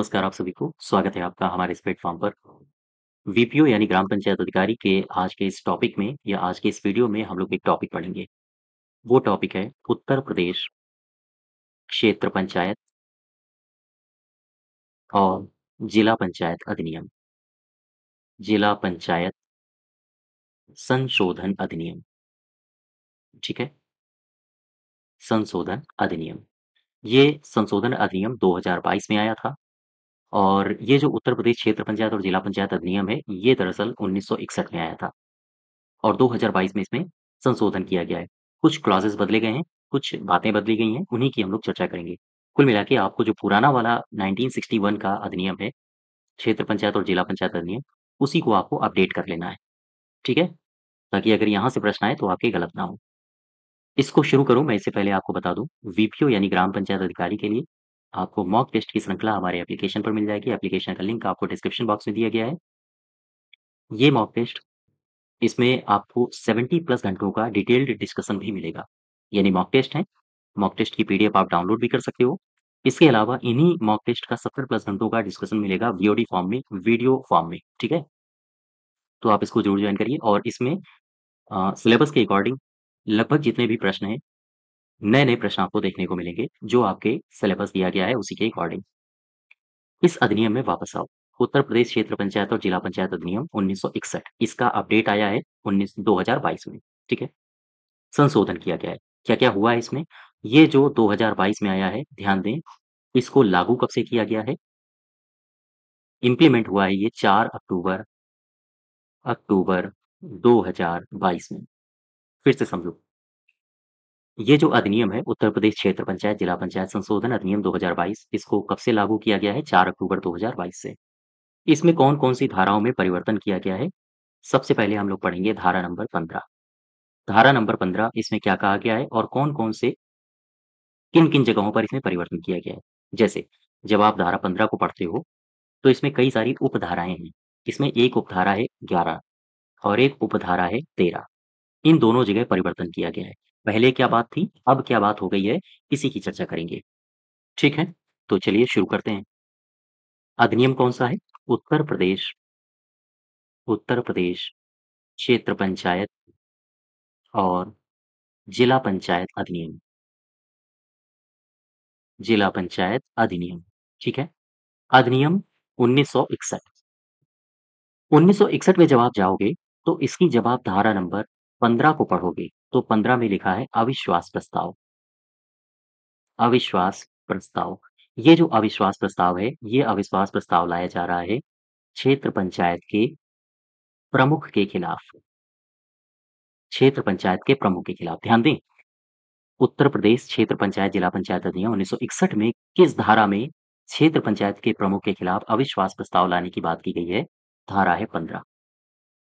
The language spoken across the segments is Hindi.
नमस्कार आप सभी को, स्वागत है आपका हमारे इस प्लेटफ़ॉर्म पर। वीपीओ यानी ग्राम पंचायत अधिकारी के आज के इस टॉपिक में या आज के इस वीडियो में हम लोग एक टॉपिक पढ़ेंगे। वो टॉपिक है उत्तर प्रदेश क्षेत्र पंचायत और जिला पंचायत अधिनियम, जिला पंचायत संशोधन अधिनियम, ठीक है? संशोधन अधिनियम। ये संशोधन अधिनियम 2022 में आया था और ये जो उत्तर प्रदेश क्षेत्र पंचायत और जिला पंचायत अधिनियम है, ये दरअसल 1961 में आया था। और 2022 में इसमें संशोधन किया गया है। कुछ क्लॉज़ेज़ बदले गए हैं, कुछ बातें बदली गई हैं, उन्हीं की हम लोग चर्चा करेंगे। कुल मिला के आपको जो पुराना वाला 1961 का अधिनियम है, क्षेत्र पंचायत और जिला पंचायत अधिनियम, उसी को आपको अपडेट कर लेना है, ठीक है? ताकि अगर यहाँ से प्रश्न आए तो आपके गलत ना हो। इसको शुरू करूँ मैं इससे पहले आपको बता दूँ, वीपीओ यानी ग्राम पंचायत अधिकारी के लिए आपको मॉक टेस्ट की श्रृंखला हमारे एप्लीकेशन पर मिल जाएगी। एप्लीकेशन का लिंक आपको डिस्क्रिप्शन बॉक्स में दिया गया है। ये मॉक टेस्ट इसमें आपको 70 प्लस घंटों का डिटेल्ड डिस्कशन भी मिलेगा। यानी मॉक टेस्ट है, मॉक टेस्ट की पीडीएफ आप डाउनलोड भी कर सकते हो। इसके अलावा इन्हीं मॉक टेस्ट का 70 प्लस घंटों का डिस्कशन मिलेगा वीओडी फॉर्म में, वीडियो फॉर्म में, ठीक है? तो आप इसको ज़रूर जॉइन करिए और इसमें सिलेबस के अकॉर्डिंग लगभग जितने भी प्रश्न हैं, नए-नए प्रश्न आपको देखने को मिलेंगे, जो आपके सिलेबस दिया गया है उसी के अकॉर्डिंग। इस अधिनियम में वापस आओ। उत्तर प्रदेश क्षेत्र पंचायत और जिला पंचायत अधिनियम 1961 इसका अपडेट आया है 2022 में, ठीक है? संशोधन किया गया है। क्या-क्या हुआ है इसमें? ये जो 2022 में आया है, ध्यान दें, इसको लागू कब से किया गया है? इम्प्लीमेंट हुआ है ये 4 अक्टूबर 2022 में। फिर से समझो, ये जो अधिनियम है उत्तर प्रदेश क्षेत्र पंचायत, जिला पंचायत संशोधन अधिनियम 2022 इसको कब से लागू किया गया है? 4 अक्टूबर 2022 से। इसमें कौन-कौन सी धाराओं में परिवर्तन किया गया है? सबसे पहले हम लोग पढ़ेंगे धारा नंबर 15। धारा नंबर 15 इसमें क्या कहा गया है और कौन-कौन से किन-किन जगहों पर इसमें परिवर्तन किया गया है? जैसे जब आप धारा 15 को पढ़ते हो, तो इसमें कई सारी उपधाराएँ हैं। इसमें एक उपधारा है 11 और एक उपधारा है 13। इन दोनों जगह परिवर्तन किया गया है। पहले क्या बात थी, अब क्या बात हो गई है, इसी की चर्चा करेंगे। ठीक है? तो चलिए शुरू करते हैं। अधिनियम कौन-सा है? उत्तर प्रदेश उत्तर प्रदेश क्षेत्र पंचायत और जिला पंचायत अधिनियम, जिला पंचायत अधिनियम, ठीक है? अधिनियम 1961। 1961 में जब आप जाओगे, तो इसकी जब आप धारा नंबर 15 को पढ़ोगे, तो 15 में लिखा है अविश्वास प्रस्ताव। अविश्वास प्रस्ताव। ये जो अविश्वास प्रस्ताव है, ये अविश्वास प्रस्ताव लाया जा रहा है क्षेत्र पंचायत के प्रमुख के खिलाफ। क्षेत्र पंचायत के प्रमुख के खिलाफ। ध्यान दें, उत्तर प्रदेश क्षेत्र पंचायत जिला पंचायत अधिनियम 1961 में किस धारा में क्षेत्र पंचायत के प्रमुख के खिलाफ अविश्वास प्रस्ताव लाने की बात की गई है? धारा है 15।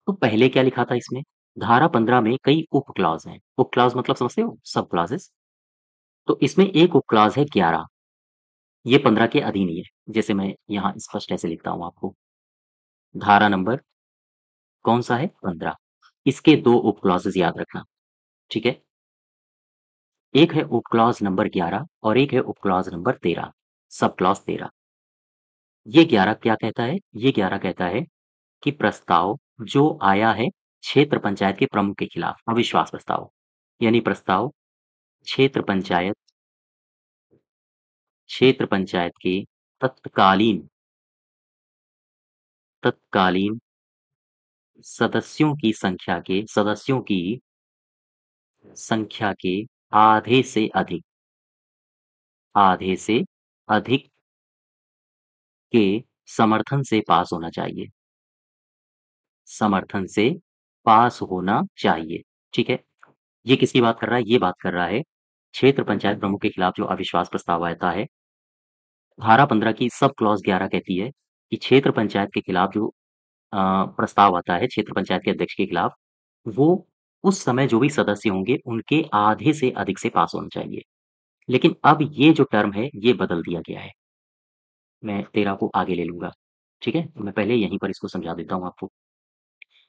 तो पहले क्या लिखा था इसमें? धारा 15 में कई उप क्लॉज़ हैं। उप क्लॉज़ मतलब समझते हो? सब क्लॉज़ेज़। तो इसमें एक उप क्लॉज़ है 11, ये 15 के अधीन ही है। जैसे मैं यहाँ स्पष्ट ऐसे लिखता हूँ आपको। धारा नंबर कौन-सा है? 15। इसके 2 उप क्लॉज़ेज़ याद रखना, ठीक है? एक है उप क्लॉज़ नंबर 11 और एक है उप क्लॉज़ नंबर 13, सब क्लॉज़ 13। ये 11 क्या कहता है? ये 11 कहता है कि प्रस्ताव जो आया है क्षेत्र पंचायत के प्रमुख के खिलाफ, अविश्वास प्रस्ताव, यानी प्रस्ताव क्षेत्र पंचायत के तत्कालीन तत्कालीन सदस्यों की संख्या के आधे से अधिक आधे से अधिक के समर्थन से पास होना चाहिए। समर्थन से पास होना चाहिए, ठीक है? ये किसकी बात कर रहा है? ये बात कर रहा है क्षेत्र पंचायत प्रमुख के खिलाफ जो अविश्वास प्रस्ताव आता है। धारा 15 की सब क्लॉज़ 11 कहती है कि क्षेत्र पंचायत के खिलाफ जो अ, प्रस्ताव आता है क्षेत्र पंचायत के अध्यक्ष के खिलाफ, वो उस समय जो भी सदस्य होंगे, उनके आधे से अधिक से पास होना चाहिए। लेकिन अब ये जो टर्म है, ये बदल दिया गया है। मैं 13 को आगे ले लूँगा, ठीक है? मैं पहले यहीं पर इसको समझा देता हूँ आपको।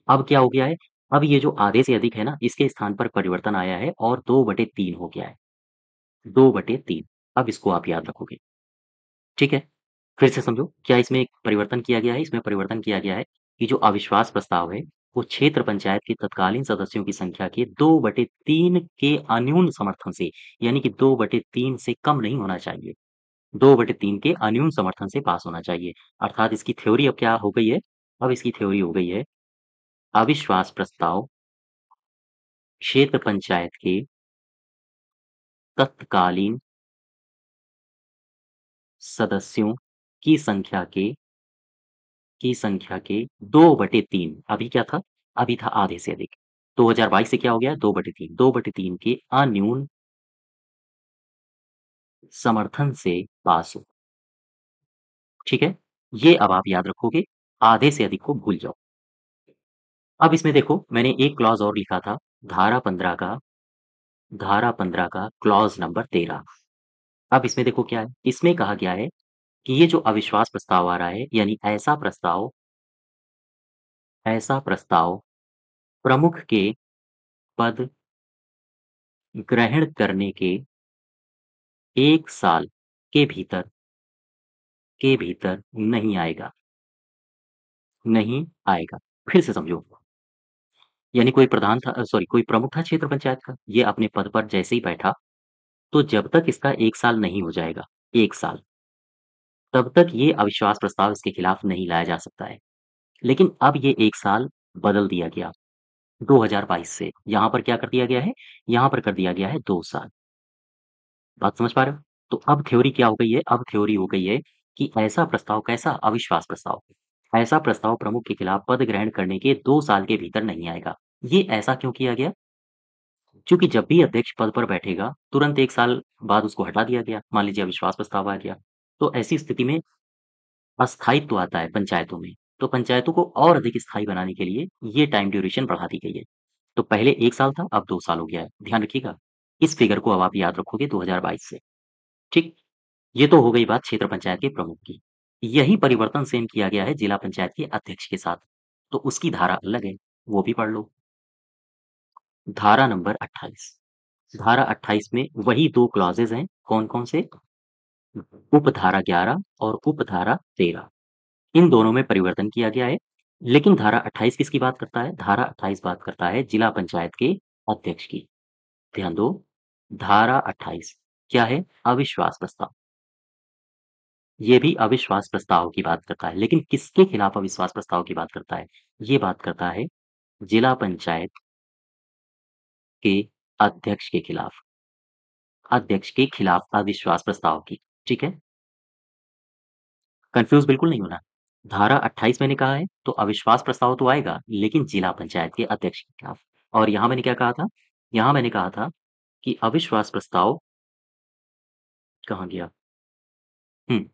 अब क्या हो गया है, अब ये जो आधे से अधिक है ना, इसके स्थान पर परिवर्तन आया है और 2/3 हो गया है। 2/3 अब इसको आप याद रखोगे, ठीक है? फिर से समझो, क्या इसमें एक परिवर्तन किया गया है? इसमें परिवर्तन किया गया है कि जो अविश्वास प्रस्ताव है, वो क्षेत्र पंचायत के तत्कालीन सदस्यों की संख्या के 2/3 के अन्यून समर्थन से, यानी कि 2/3 से कम नहीं होना चाहिए। 2/3 के अन्यून समर्थन से पास होना चाहिए। अर्थात इसकी थ्योरी अब क्या हो गई है? अब इसकी थ्योरी हो गई है, अविश्वास प्रस्ताव क्षेत्र पंचायत के तत्कालीन सदस्यों की संख्या के 2/3। अभी क्या था? अभी था आधे से अधिक। 2022 से क्या हो गया? 2/3, 2/3 के अन्यून समर्थन से पास हो। ठीक है? ये अब आप याद रखोगे, आधे से अधिक को भूल जाओ। अब इसमें देखो, मैंने एक क्लॉज़ और लिखा था, धारा 15 का क्लॉज़ नंबर 13। अब इसमें देखो क्या है? इसमें कहा गया है कि ये जो अविश्वास प्रस्ताव आ रहा है, यानी ऐसा प्रस्ताव प्रमुख के पद ग्रहण करने के 1 साल के भीतर नहीं आएगा। फिर से समझो, यानी कोई प्रमुख था क्षेत्र पंचायत का, ये अपने पद पर जैसे ही बैठा, तो जब तक इसका 1 साल नहीं हो जाएगा, 1 साल, तब तक ये अविश्वास प्रस्ताव इसके खिलाफ नहीं लाया जा सकता है। लेकिन अब ये 1 साल बदल दिया गया, 2022 से। यहाँ पर क्या कर दिया गया है? यहाँ पर कर दिया गया है 2 साल। बात समझ पा रहे हो? तो अब थ्योरी क्या हो गई है? अब थ्योरी हो गई है कि ऐसा प्रस्ताव कैसा? अविश्वास प्रस्ताव। ऐसा प्रस्ताव प्रमुख के खिलाफ पद ग्रहण करने के 2 साल के भीतर नहीं आएगा। ये ऐसा क्यों किया गया? क्योंकि जब भी अध्यक्ष पद पर बैठेगा, तुरंत 1 साल बाद उसको हटा दिया गया। मान लीजिए अविश्वास प्रस्ताव आ गया। तो ऐसी स्थिति में अस्थायित्व आता है पंचायतों में। तो पंचायतों को और अधिक स्थायी बनाने के लिए ये टाइम ड्यूरेशन बढ़ा दी गई है। तो पहले 1 साल था, अब 2 साल हो गया है। ध्यान रखिएगा। इस फिगर को अब आप याद रखोगे 2022 से। ठीक? ये तो हो गई बात क्षेत्र पंचायत के प्रमुख की। यही परिवर्तन सेम किया गया है जिला पंचायत के अध्यक्ष के साथ। तो उसकी धारा अलग है, वो भी पढ़ लो। धारा नंबर 28। धारा 28 में वही 2 क्लॉजेज़ हैं, कौन-कौन से? उपधारा 11 और उपधारा 13। इन दोनों में परिवर्तन किया गया है। लेकिन धारा 28 किसकी बात करता है? धारा 28 बात करता है जिला पंचायत के अध्यक्ष की। ध्यान दो, धारा 28 क्या है? अविश्वास प्रस्ताव। ये भी अविश्वास प्रस्ताव की बात करता है, लेकिन किसके खिलाफ अविश्वास प्रस्ताव की बात करता है? ये बात करता है जिला पंचायत के अध्यक्ष के खिलाफ अविश्वास प्रस्ताव की। ठीक है? कन्फ्यूज़ बिल्कुल नहीं होना। धारा 28 मैंने कहा है, तो अविश्वास प्रस्ताव तो आएगा, लेकिन जिला पंचायत के अध्यक्ष के खिलाफ। और यहाँ मैंने क्या कहा था? यहाँ मैंने कहा था कि अविश्वास प्रस्ताव कहाँ गया? हुँ,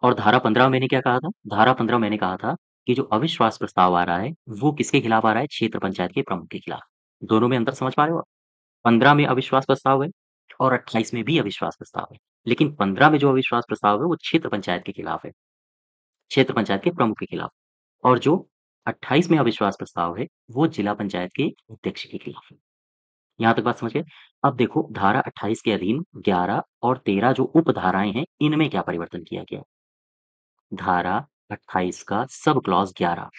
और धारा 15 मैंने क्या कहा था? धारा 15 मैंने कहा था कि जो अविश्वास प्रस्ताव आ रहा है, वो किसके खिलाफ आ रहा है? क्षेत्र पंचायत के प्रमुख के खिलाफ। दोनों में अंतर समझ पा रहे हो आप? 15 में अविश्वास प्रस्ताव है और 28 में भी अविश्वास प्रस्ताव है। लेकिन 15 में जो अविश्वास प्रस्ताव है, वो क्षेत्र पंचायत के खिलाफ है, क्षेत्र पंचायत के प्रमुख के खिलाफ। और जो 28 में अविश्वास प्रस्ताव है, वो जिला पंचायत के अध्यक्ष के खिलाफ है। यहाँ तक बात समझ गए? अब देखो, धारा 28 के अधीन 11 और 13 जो उपधाराएँ हैं, इनमें क्या परिवर्तन किया गया? धारा 28 का सब क्लॉज़ 11।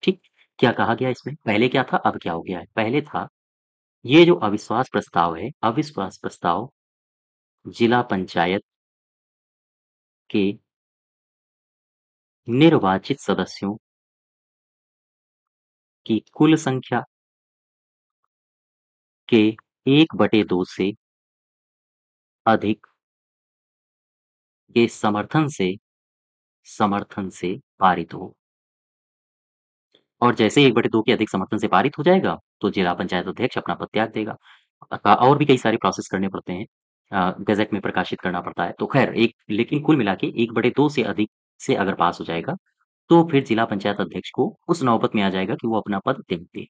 ठीक? क्या कहा गया इसमें? पहले क्या था, अब क्या हो गया है? पहले था, ये जो अविश्वास प्रस्ताव है, अविश्वास प्रस्ताव जिला पंचायत के निर्वाचित सदस्यों की कुल संख्या के 1/2 से अधिक के समर्थन से पारित हो। और जैसे 1/2 के अधिक समर्थन से पारित हो जाएगा, तो जिला पंचायत अध्यक्ष अपना पद त्याग देगा। और भी कई सारे प्रोसेस करने पड़ते हैं। गज़ेट में प्रकाशित करना पड़ता है। तो ख़ैर एक लेकिन कुल मिला के 1/2 से अधिक से अगर पास हो जाएगा, तो फिर जिला पंचायत अध्यक्ष को उस नौबत में आ जाएगा कि वो अपना पद त्याग दे।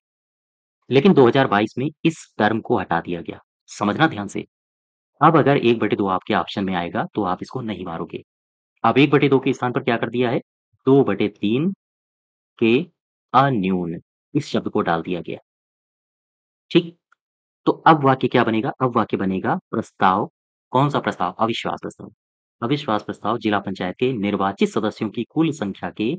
लेकिन 2022 में इस टर्म को हटा दिया गया। समझना ध्यान से। अब अगर 1/2 आपके ऑप्शन में आएगा, तो आप इसको नहीं मारोगे। अब 1/2 के स्थान पर क्या कर दिया है? 2/3 के अन्यून, इस शब्द को डाल दिया गया। ठीक? तो अब वाक्य क्या बनेगा? अब वाक्य बनेगा प्रस्ताव, कौन-सा प्रस्ताव? अविश्वास प्रस्ताव। अविश्वास प्रस्ताव जिला पंचायत के निर्वाचित सदस्यों की कुल संख्या के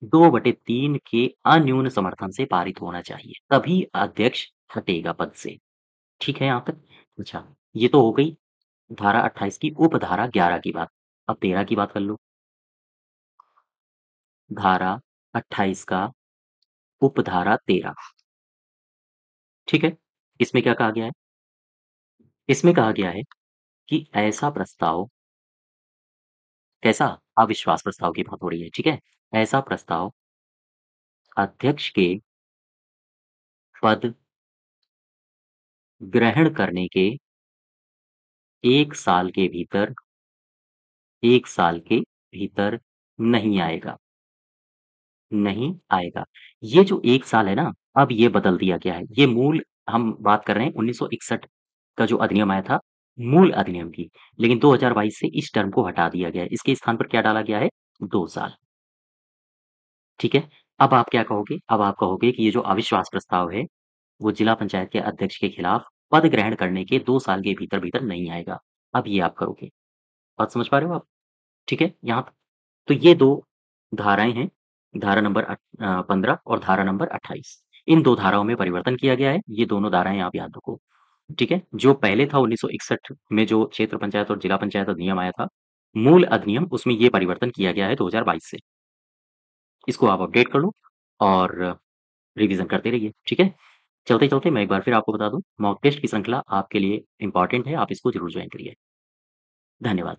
2/3 के अन्यून समर्थन से पारित होना चाहिए, तभी अध्यक्ष हटेगा पद से। ठीक है यहाँ तक? अच्छा, ये तो हो गई धारा 28 की उपधारा 11 की बात। अब 13 की बात कर लो। धारा 28 का उपधारा 13। ठीक है? इसमें क्या कहा गया है? इसमें कहा गया है कि ऐसा प्रस्ताव कैसा? अविश्वास प्रस्ताव की बात हो रही है, ठीक है? ऐसा प्रस्ताव अध्यक्ष के पद ग्रहण करने के 1 साल के भीतर 1 साल के भीतर नहीं आएगा, नहीं आएगा। ये जो 1 साल है ना, अब ये बदल दिया गया है। ये मूल हम बात कर रहे हैं 1961 का जो अधिनियम आया था, मूल अधिनियम की। लेकिन 2022 से इस टर्म को हटा दिया गया है। इसके स्थान पर क्या डाला गया है? 2 साल। ठीक है? अब आप क्या कहोगे? अब आप कहोगे कि ये जो अविश्वास प्रस्ताव है, वो जिला पंचायत के अध्यक्ष के खिलाफ पद ग्रहण करने के 2 साल के भीतर-भीतर नहीं आएगा। अब ये आप करोगे। बात समझ पा रहे हो आप? ठीक है? यहाँ तक। तो ये 2 धाराएँ हैं, धारा नंबर 15 और धारा नंबर 28। इन 2 धाराओं में परिवर्तन किया गया है, ये दोनों धाराएँ आप याद रखो। ठीक है? जो पहले था 1961 में जो क्षेत्र पंचायत और जिला पंचायत अधिनियम आया था, मूल अधिनियम उसमें ये परिवर्तन किया गया है 2022 से। इसको आप अपडेट कर लो और रिवीजन करते रहिए, ठीक है? चलते-चलते मैं एक बार फिर आपको बता दूँ, मॉक टेस्ट की श्रृंखला आपके लिए इम्पोर्टेंट है, आप इसको ज़रूर जॉइन करिए। धन्यवाद।